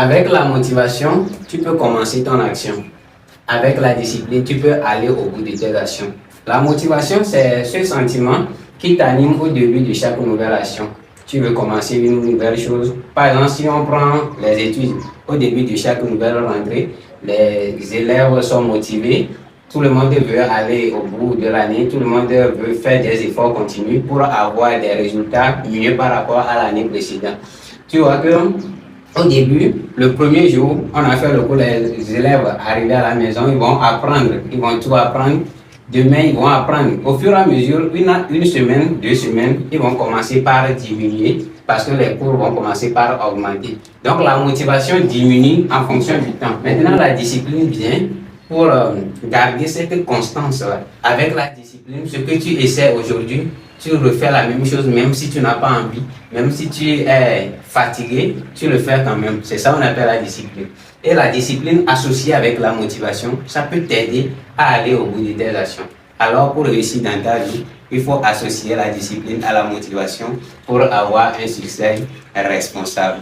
Avec la motivation, tu peux commencer ton action. Avec la discipline, tu peux aller au bout de tes actions. La motivation, c'est ce sentiment qui t'anime au début de chaque nouvelle action. Tu veux commencer une nouvelle chose. Par exemple, si on prend les études, au début de chaque nouvelle rentrée, les élèves sont motivés. Tout le monde veut aller au bout de l'année. Tout le monde veut faire des efforts continus pour avoir des résultats mieux par rapport à l'année précédente. Tu vois que au début, le premier jour, on a fait le cours, les élèves arrivés à la maison, ils vont apprendre, ils vont tout apprendre. Demain, ils vont apprendre. Au fur et à mesure, une semaine, 2 semaines, ils vont commencer par diminuer parce que les cours vont commencer par augmenter. Donc, la motivation diminue en fonction du temps. Maintenant, la discipline vient pour garder cette constance-là. Avec la discipline, ce que tu essaies aujourd'hui, tu refais la même chose même si tu n'as pas envie, même si tu es fatigué, tu le fais quand même. C'est ça qu'on appelle la discipline. Et la discipline associée avec la motivation, ça peut t'aider à aller au bout de tes actions. Alors pour réussir dans ta vie, il faut associer la discipline à la motivation pour avoir un succès responsable.